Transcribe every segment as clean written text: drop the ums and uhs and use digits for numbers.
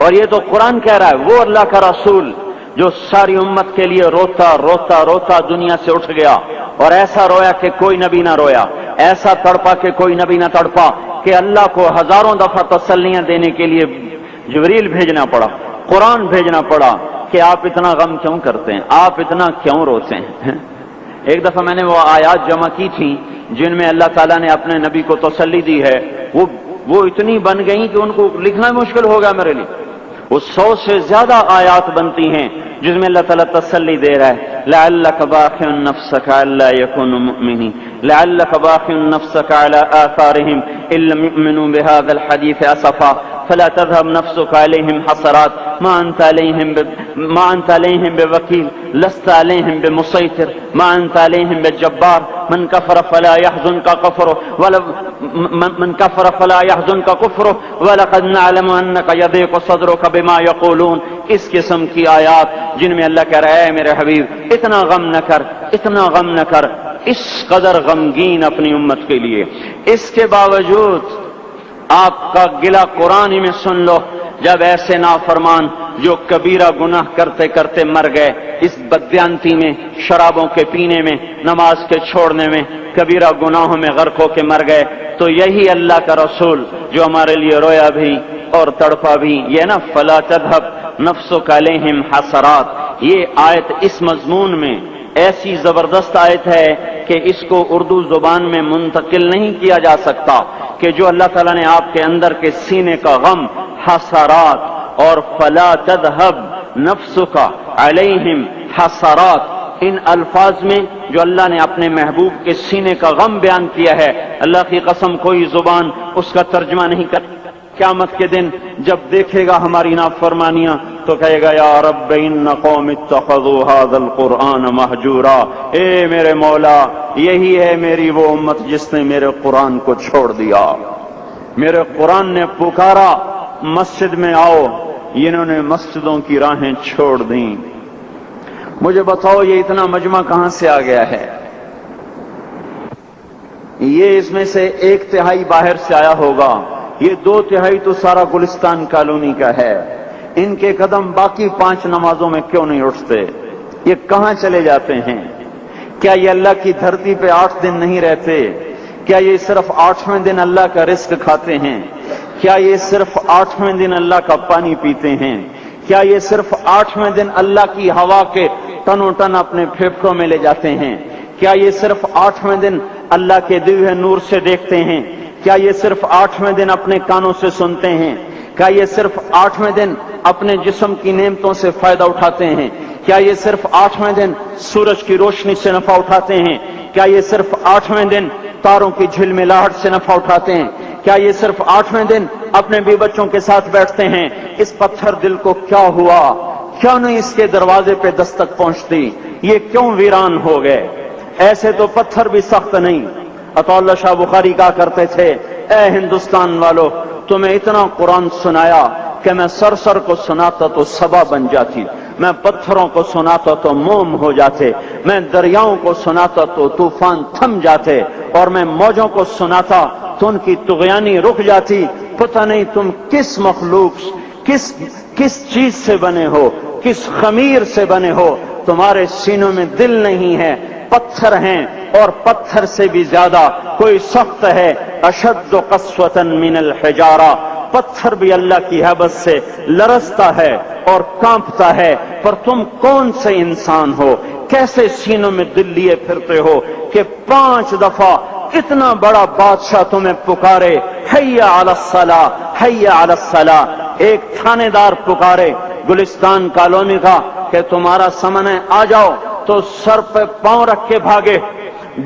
اور یہ تو قرآن کہہ رہا ہے، وہ اللہ کا رسول جو ساری امت کے لیے روتا روتا روتا دنیا سے اٹھ گیا، اور ایسا رویا کہ کوئی نبی نہ رویا، ایسا تڑپا کہ کوئی نبی نہ تڑپا، کہ اللہ کو ہزاروں دفعہ تسلیاں دینے کے لیے جبریل بھیجنا پڑا، قرآن بھیجنا پڑا کہ آپ اتنا غم کیوں کرتے ہیں، آپ اتنا کیوں روتے ہیں۔ ایک دفعہ میں نے وہ آیات جمع کی تھی جن میں اللہ تعالیٰ نے اپنے نبی کو تسلی دی ہے، وہ اتنی بن گئیں کہ ان کو لکھنا مشکل ہوگا میرے لیے۔ وہ 100 سے زیادہ آیات بنتی ہیں جس میں اللہ تعالیٰ تسلی دے رہا ہے، لعلک باخع نفسک الا یکونوا مؤمنین، لعلک باخع نفسک علی آثارہم ان لم یؤمنوا بہذا الحدیث اسفا فلا تذهب نفسك عليهم حسرات ما انت عليهم بوكيل لست عليهم بمسيطر ما انت عليهم بجبار من كفر فلا يحزنك كفره ولقد نعلم انك يضيق صدرك بما يقولون۔ اس قسم کی آیات جن میں اللہ کہہ رہا ہے میرے حبیب اتنا غم نہ کر، اتنا غم نہ کر، اس قدر غمگین اپنی امت کے لیے۔ اس کے باوجود آپ کا گلہ قرآن ہی میں سن لو، جب ایسے نافرمان جو کبیرہ گناہ کرتے کرتے مر گئے، اس بددیانتی میں، شرابوں کے پینے میں، نماز کے چھوڑنے میں، کبیرہ گناہوں میں غرق ہو کے مر گئے، تو یہی اللہ کا رسول جو ہمارے لیے رویا بھی اور تڑپا بھی، یہ نا فلا تذهب نفسک علیہم حسرات، یہ آیت اس مضمون میں ایسی زبردست آیت ہے کہ اس کو اردو زبان میں منتقل نہیں کیا جا سکتا، کہ جو اللہ تعالیٰ نے آپ کے اندر کے سینے کا غم، حسرات اور فلا تذهب نفسک علیہم حسرات، ان الفاظ میں جو اللہ نے اپنے محبوب کے سینے کا غم بیان کیا ہے، اللہ کی قسم کوئی زبان اس کا ترجمہ نہیں کر۔ قیامت کے دن جب دیکھے گا ہماری نافرمانیاں تو کہے گا یا رب ان قوم اتخذوا هذا القرآن مہجورا، اے میرے مولا یہی ہے میری وہ امت جس نے میرے قرآن کو چھوڑ دیا، میرے قرآن نے پکارا مسجد میں آؤ، انہوں نے مسجدوں کی راہیں چھوڑ دیں۔ مجھے بتاؤ یہ اتنا مجمع کہاں سے آ گیا ہے؟ یہ اس میں سے 1/3 باہر سے آیا ہوگا، یہ 2/3 تو سارا گلستان کالونی کا ہے۔ ان کے قدم باقی 5 نمازوں میں کیوں نہیں اٹھتے؟ یہ کہاں چلے جاتے ہیں؟ کیا یہ اللہ کی دھرتی پہ 8 دن نہیں رہتے؟ کیا یہ صرف 8ویں دن اللہ کا رزق کھاتے ہیں؟ کیا یہ صرف 8ویں دن اللہ کا پانی پیتے ہیں؟ کیا یہ صرف 8ویں دن اللہ کی ہوا کے ٹنوں ٹن اپنے پھیپھڑوں میں لے جاتے ہیں؟ کیا یہ صرف 8ویں دن اللہ کے دیے ہوئے نور سے دیکھتے ہیں؟ کیا یہ صرف 8ویں دن اپنے کانوں سے سنتے ہیں؟ کیا یہ صرف 8ویں دن اپنے جسم کی نعمتوں سے فائدہ اٹھاتے ہیں؟ کیا یہ صرف 8ویں دن سورج کی روشنی سے نفع اٹھاتے ہیں؟ کیا یہ صرف 8ویں دن تاروں کی جھلملاہٹ سے نفع اٹھاتے ہیں؟ کیا یہ صرف 8ویں دن اپنے بیوی بچوں کے ساتھ بیٹھتے ہیں؟ اس پتھر دل کو کیا ہوا؟ کیوں نہیں اس کے دروازے پہ دستک پہنچتی؟ یہ کیوں ویران ہو گئے؟ ایسے تو پتھر بھی سخت نہیں۔ عطا اللہ شاہ بخاری کہا کرتے تھے، اے ہندوستان والو تمہیں اتنا قرآن سنایا کہ میں سر کو سناتا تو صبا بن جاتی، میں پتھروں کو سناتا تو موم ہو جاتے، میں دریاؤں کو سناتا تو طوفان تھم جاتے، اور میں موجوں کو سناتا تو ان کی طغیانی رک جاتی۔ پتہ نہیں تم کس مخلوق، کس چیز سے بنے ہو، کس خمیر سے بنے ہو، تمہارے سینوں میں دل نہیں ہے، پتھر ہیں، اور پتھر سے بھی زیادہ کوئی سخت ہے، اشد قسوۃ من الحجارہ، پتھر بھی اللہ کی ہیبت سے لرزتا ہے اور کانپتا ہے۔ پر تم کون سے انسان ہو، کیسے سینوں میں دل لیے پھرتے ہو کہ 5 دفعہ اتنا بڑا بادشاہ تمہیں پکارے، حی علی الصلاۃ، حی علی الصلاۃ۔ ایک تھانے دار پکارے گلستان کالونی کا کہ تمہارا سمن ہے آ جاؤ، تو سر پہ پاؤں رکھ کے بھاگے۔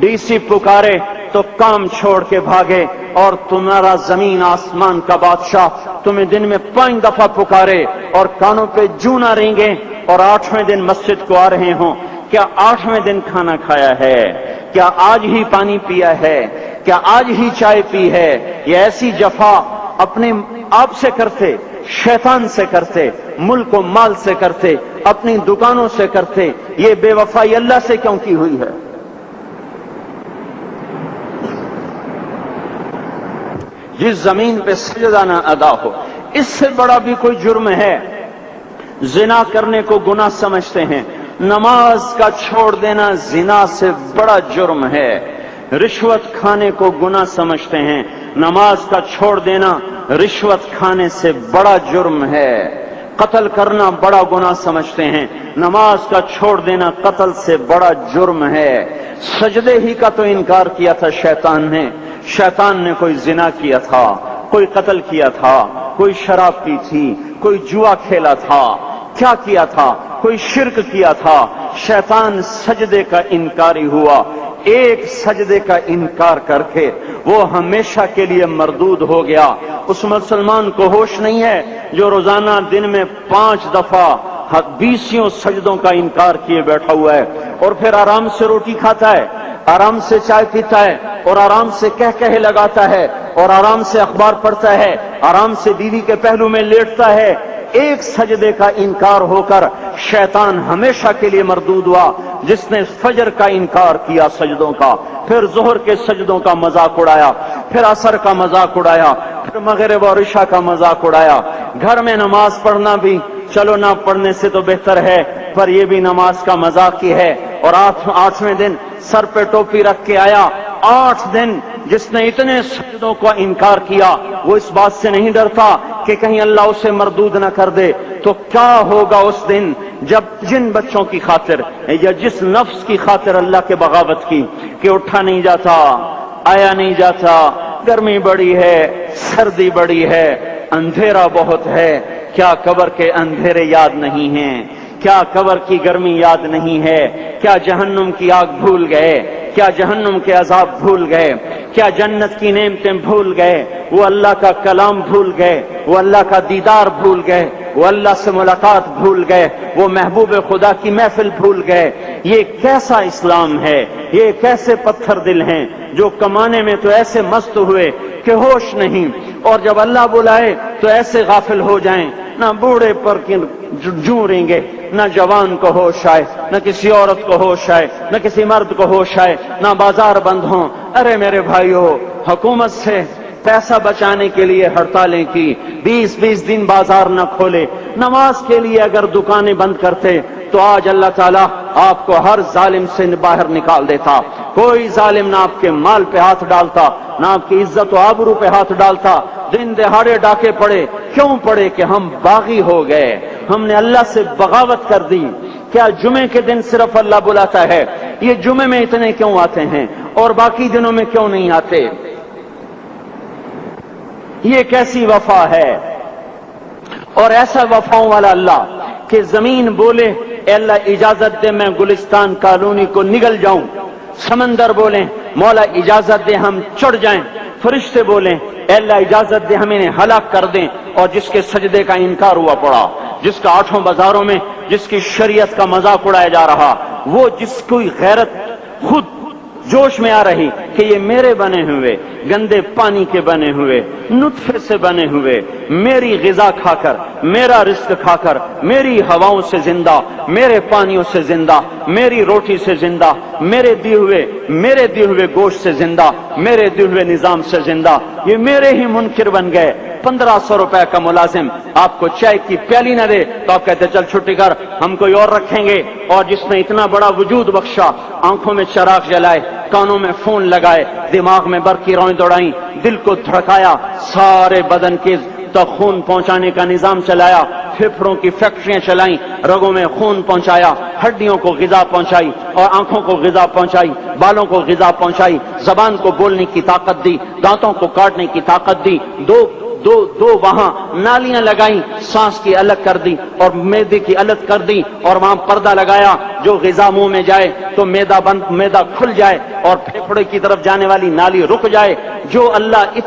ڈی سی پکارے تو کام چھوڑ کے بھاگے، اور تمہارا زمین آسمان کا بادشاہ تمہیں دن میں 5 دفعہ پکارے اور کانوں پہ جوں نہ رینگے، اور 8ویں دن مسجد کو آ رہے ہوں۔ کیا 8ویں دن کھانا کھایا ہے؟ کیا آج ہی پانی پیا ہے؟ کیا آج ہی چائے پی ہے؟ یہ ایسی جفا اپنے آپ سے کرتے، شیطان سے کرتے، ملک و مال سے کرتے، اپنی دکانوں سے کرتے، یہ بے وفائی اللہ سے کیوں کی ہوئی ہے؟ جس زمین پہ سجدہ نہ ادا ہو، اس سے بڑا بھی کوئی جرم ہے؟ زنا کرنے کو گناہ سمجھتے ہیں، نماز کا چھوڑ دینا زنا سے بڑا جرم ہے۔ رشوت کھانے کو گناہ سمجھتے ہیں، نماز کا چھوڑ دینا رشوت کھانے سے بڑا جرم ہے۔ قتل کرنا بڑا گناہ سمجھتے ہیں، نماز کا چھوڑ دینا قتل سے بڑا جرم ہے۔ سجدے ہی کا تو انکار کیا تھا شیطان نے کوئی زنا کیا تھا، کوئی قتل کیا تھا، کوئی شراب پی تھی، کوئی جوا کھیلا تھا، کیا کیا تھا؟ کوئی شرک کیا تھا۔ شیطان سجدے کا انکاری ہوا، ایک سجدے کا انکار کر کے وہ ہمیشہ کے لیے مردود ہو گیا۔ اس مسلمان کو ہوش نہیں ہے جو روزانہ دن میں 5 دفعہ 20 سجدوں کا انکار کیے بیٹھا ہوا ہے، اور پھر آرام سے روٹی کھاتا ہے، آرام سے چائے پیتا ہے، اور آرام سے کہے لگاتا ہے، اور آرام سے اخبار پڑھتا ہے، آرام سے بیوی کے پہلو میں لیٹتا ہے۔ ایک سجدے کا انکار ہو کر شیطان ہمیشہ کے لیے مردود ہوا۔ جس نے فجر کا انکار کیا سجدوں کا، پھر ظہر کے سجدوں کا مذاق اڑایا، پھر عصر کا مذاق اڑایا، پھر مغرب اور عشاء کا مذاق اڑایا۔ گھر میں نماز پڑھنا بھی چلو نہ پڑھنے سے تو بہتر ہے، پر یہ بھی نماز کا مذاق ہی ہے۔ اور 8ویں دن سر پہ ٹوپی رکھ کے آیا۔ 8 دن جس نے اتنے سجدوں کا انکار کیا، وہ اس بات سے نہیں ڈرتا کہ کہیں اللہ اسے مردود نہ کر دے۔ تو کیا ہوگا اس دن جب جن بچوں کی خاطر یا جس نفس کی خاطر اللہ کے بغاوت کی کہ اٹھا نہیں جاتا، آیا نہیں جاتا، گرمی بڑی ہے، سردی بڑی ہے، اندھیرا بہت ہے، کیا قبر کے اندھیرے یاد نہیں ہیں؟ کیا قبر کی گرمی یاد نہیں ہے؟ کیا جہنم کی آگ بھول گئے؟ کیا جہنم کے عذاب بھول گئے؟ کیا جنت کی نعمتیں بھول گئے؟ وہ اللہ کا کلام بھول گئے، وہ اللہ کا دیدار بھول گئے، وہ اللہ سے ملاقات بھول گئے، وہ محبوب خدا کی محفل بھول گئے۔ یہ کیسا اسلام ہے؟ یہ کیسے پتھر دل ہیں جو کمانے میں تو ایسے مست ہوئے کہ ہوش نہیں، اور جب اللہ بلائے تو ایسے غافل ہو جائیں، نہ بوڑھے پر جوں رہیں، نہ جوان کو ہوش آئے، نہ کسی عورت کو ہوش آئے، نہ کسی مرد کو ہوش آئے، نہ بازار بند ہوں۔ ارے میرے بھائیو، حکومت سے پیسہ بچانے کے لیے ہڑتالیں کی، 20 دن بازار نہ کھولے، نماز کے لیے اگر دکانیں بند کرتے تو آج اللہ تعالیٰ آپ کو ہر ظالم سے باہر نکال دیتا۔ کوئی ظالم نہ آپ کے مال پہ ہاتھ ڈالتا، نہ آپ کی عزت و آبرو پہ ہاتھ ڈالتا۔ دن دہاڑے ڈاکے پڑے، کیوں پڑے؟ کہ ہم باغی ہو گئے، ہم نے اللہ سے بغاوت کر دی۔ کیا جمعے کے دن صرف اللہ بلاتا ہے؟ یہ جمعے میں اتنے کیوں آتے ہیں اور باقی دنوں میں کیوں نہیں آتے؟ یہ کیسی وفا ہے؟ اور ایسا وفاؤں والا اللہ کہ زمین بولے اے اللہ اجازت دے میں گلستان کالونی کو نگل جاؤں، سمندر بولیں مولا اجازت دے ہم چڑھ جائیں، فرشتے بولیں اے اللہ اجازت دے ہم انہیں ہلاک کر دیں، اور جس کے سجدے کا انکار ہوا پڑا، جس کا 8 بازاروں میں جس کی شریعت کا مذاق اڑایا جا رہا، وہ جس کوئی غیرت خود جوش میں آ رہی کہ یہ میرے بنے ہوئے گندے پانی کے بنے ہوئے نطفے سے بنے ہوئے میری غذا کھا کر، میرا رزق کھا کر، میری ہواؤں سے زندہ، میرے پانیوں سے زندہ، میری روٹی سے زندہ، میرے دیے ہوئے گوشت سے زندہ، میرے دیے ہوئے نظام سے زندہ، یہ میرے ہی منکر بن گئے۔ 1500 روپے کا ملازم آپ کو چائے کی پیالی نہ دے تو آپ کہتے چل چھٹی کر، ہم کوئی اور رکھیں گے۔ اور جس نے اتنا بڑا وجود بخشا، آنکھوں میں چراغ جلائے، کانوں میں فون لگائے، دماغ میں برقی روئیں دوڑائیں، دل کو دھڑکایا، سارے بدن کے تک خون پہنچانے کا نظام چلایا، پھیپھڑوں کی فیکٹریاں چلائیں، رگوں میں خون پہنچایا، ہڈیوں کو غذا پہنچائی اور آنکھوں کو غذا پہنچائی، بالوں کو غذا پہنچائی، زبان کو بولنے کی طاقت دی، دانتوں کو کاٹنے کی طاقت دی، دو وہاں نالیاں لگائیں، سانس کی الگ کر دی اور معدے کی الگ کر دی، اور وہاں پردہ لگایا، جو غذا منہ میں جائے تو معدہ کھل جائے اور پھیپھڑے کی طرف جانے والی نالی رک جائے۔ جو اللہ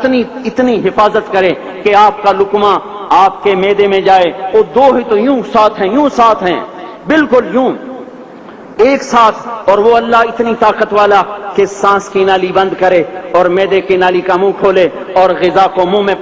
اتنی حفاظت کرے کہ آپ کا لقمہ آپ کے معدے میں جائے، وہ دو ہی تو یوں ساتھ ہیں بالکل یوں ایک ساتھ، اور وہ اللہ اتنی طاقت والا کہ سانس کی نالی بند کرے اور معدے کی نالی کا منہ کھولے اور غذا کو منہ میں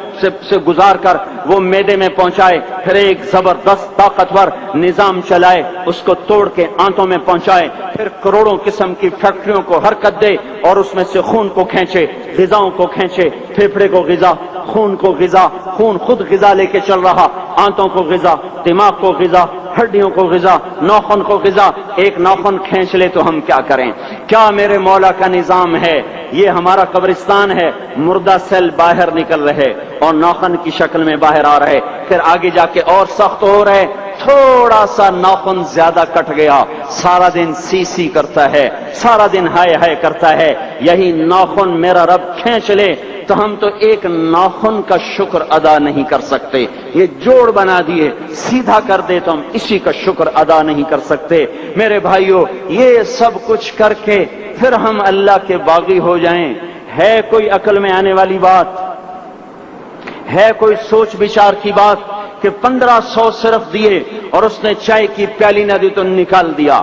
سے گزار کر وہ معدے میں پہنچائے، پھر ایک زبردست طاقتور نظام چلائے، اس کو توڑ کے آنتوں میں پہنچائے، پھر کروڑوں قسم کی فیکٹریوں کو حرکت دے اور اس میں سے خون کو کھینچے، غذاؤں کو کھینچے، پھیپھڑے کو غذا، خون کو غذا، خون خود غذا لے کے چل رہا، آنتوں کو غذا، دماغ کو غذا، ہڈیوں کو غذا، ناخن کو غذا، ایک ناخن کھینچ لے تو ہم کیا کریں؟ کیا میرے مولا کا نظام ہے؟ یہ ہمارا قبرستان ہے، مردہ سیل باہر نکل رہے اور ناخن کی شکل میں باہر آ رہے، پھر آگے جا کے اور سخت ہو رہے، تھوڑا سا ناخن زیادہ کٹ گیا، سارا دن سی سی کرتا ہے، سارا دن ہائے ہائے کرتا ہے، یہی ناخن میرا رب کھینچ لے تو ہم تو ایک ناخن کا شکر ادا نہیں کر سکتے، یہ جوڑ بنا دیے سیدھا کر دے تو ہم اسی کا شکر ادا نہیں کر سکتے۔ میرے بھائیو، یہ سب کچھ کر کے پھر ہم اللہ کے باغی ہو جائیں، ہے کوئی عقل میں آنے والی بات؟ ہے کوئی سوچ بچار کی بات کہ 1500 صرف دیے اور اس نے چائے کی پیالی نہ دی تو نکال دیا،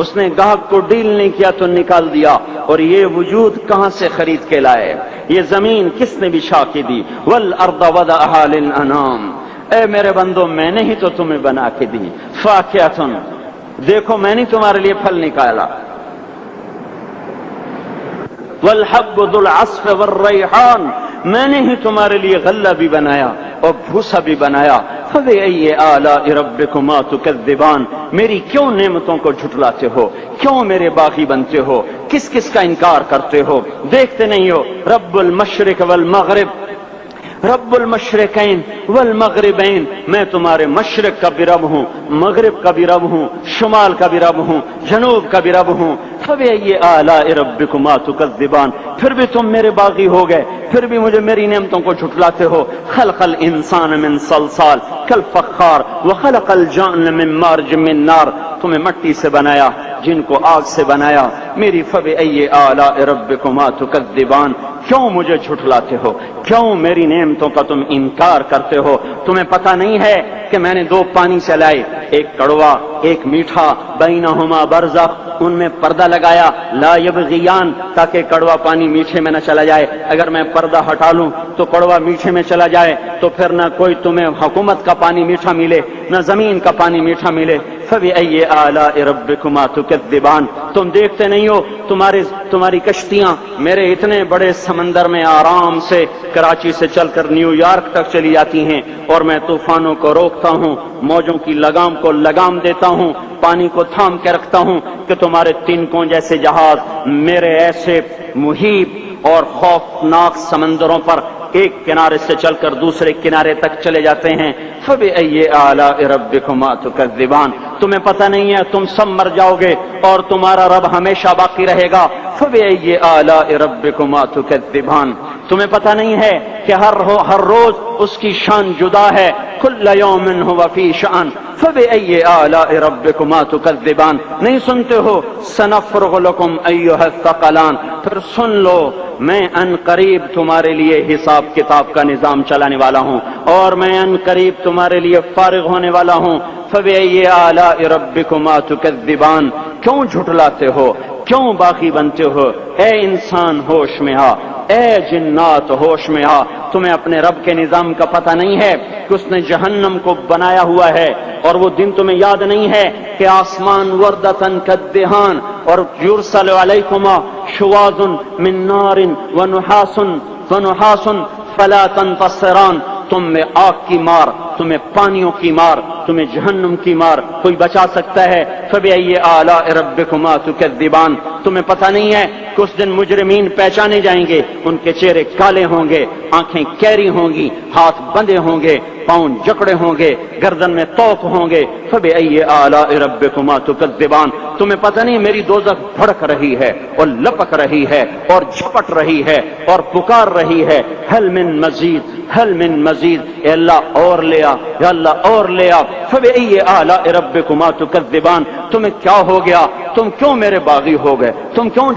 اس نے گاہک کو ڈیل نہیں کیا تو نکال دیا، اور یہ وجود کہاں سے خرید کے لائے؟ یہ زمین کس نے بچھا کے دی؟ والارض وضعها للانام، اے میرے بندو میں نے ہی تو تمہیں بنا کے دی، فاکہۃ، دیکھو میں نے تمہارے لیے پھل نکالا، والحب ذو العصف والریحان، میں نے ہی تمہارے لیے غلہ بھی بنایا اور بھوسا بھی بنایا، فبأي آلاء ربكما تكذبان، میری کیوں نعمتوں کو جھٹلاتے ہو؟ کیوں میرے باغی بنتے ہو؟ کس کس کا انکار کرتے ہو؟ دیکھتے نہیں ہو رب المشرق والمغرب، رب المشرقین والمغربین، میں تمہارے مشرق کا بھی رب ہوں، مغرب کا بھی رب ہوں، شمال کا بھی رب ہوں، جنوب کا بھی رب ہوں، فبأي آلاء ربكما تكذبان، پھر بھی تم میرے باغی ہو گئے، پھر بھی مجھے میری نعمتوں کو جھٹلاتے ہو۔ خلق الانسان من صلصال کالفخار وخلق الجان من مارج من نار، تمہیں مٹی سے بنایا، جن کو آگ سے بنایا، میری فبأي آلاء ربكما تكذبان، کیوں مجھے جھٹلاتے ہو؟ کیوں میری نعمتوں کا تم انکار کرتے ہو؟ تمہیں پتہ نہیں ہے کہ میں نے دو پانی سے لائے، ایک کڑوا ایک میٹھا، بینہما برزخ، ان میں پردہ لگایا، لا یبغیان، تاکہ کڑوا پانی میٹھے میں نہ چلا جائے، اگر میں پردہ ہٹا لوں تو کڑوا میٹھے میں چلا جائے تو پھر نہ کوئی تمہیں حکومت کا پانی میٹھا ملے نہ زمین کا پانی میٹھا ملے۔ فبأي آلاء ربكما تكذبان، تم دیکھتے نہیں ہو تمہاری کشتیاں میرے اتنے بڑے سمندر میں آرام سے کراچی سے چل کر نیو یارک تک چلی جاتی ہیں، اور میں طوفانوں کو روکتا ہوں، موجوں کی لگام کو لگام دیتا ہوں، پانی کو تھام کے رکھتا ہوں کہ تمہارے تنکوں جیسے جہاز میرے ایسے محیط اور خوفناک سمندروں پر ایک کنارے سے چل کر دوسرے کنارے تک چلے جاتے ہیں۔ فبأي آلاء ربكما تكذبان، تمہیں پتہ نہیں ہے تم سب مر جاؤ گے اور تمہارا رب ہمیشہ باقی رہے گا۔ فبأي آلاء ربكما تكذبان، تمہیں پتہ نہیں ہے کہ ہر روز اس کی شان جدا ہے، كل يوم هو في شأن، فبأي آلاء ربكما تكذبان، نہیں سنتے ہو؟ سنفرغ لكم أيها الثقلان، پھر سن لو میں ان قریب تمہارے لیے حساب کتاب کا نظام چلانے والا ہوں، اور میں ان قریب تمہارے لیے فارغ ہونے والا ہوں۔ فبأي آلاء ربكما تكذبان، کیوں جھٹلاتے ہو؟ کیوں باقی بنتے ہو؟ اے انسان ہوش میں آ، اے جنات ہوش میں آ، تمہیں اپنے رب کے نظام کا پتہ نہیں ہے کہ اس نے جہنم کو بنایا ہوا ہے، اور وہ دن تمہیں یاد نہیں ہے کہ آسمان وردتن کالدہان، اور یرسل علیکما شواظ من نار ونحاس فلا تنتصران، تم میں آگ کی مار، تمہیں پانیوں کی مار، تمہیں جہنم کی مار کوئی بچا سکتا ہے؟ فبأي آلاء ربكما تكذبان، تمہیں پتہ نہیں ہے کہ اس دن مجرمین پہچانے جائیں گے، ان کے چہرے کالے ہوں گے، آنکھیں کیری ہوں گی، ہاتھ بندھے ہوں گے، پاؤں جکڑے ہوں گے، گردن میں توق ہوں گے۔ فبأي آلاء ربكما تكذبان، تمہیں پتہ نہیں میری دوزخ بھڑک رہی ہے اور لپک رہی ہے اور جھپٹ رہی ہے اور پکار رہی ہے، هل من مزید، هل من مزید، اے اللہ اور لے آ، یا اللہ اور لے آ۔ فبأي آلاء ربكما تكذبان، تمہیں کیا ہو گیا؟ تم کیوں میرے باغی ہو گئے؟ تم کیوں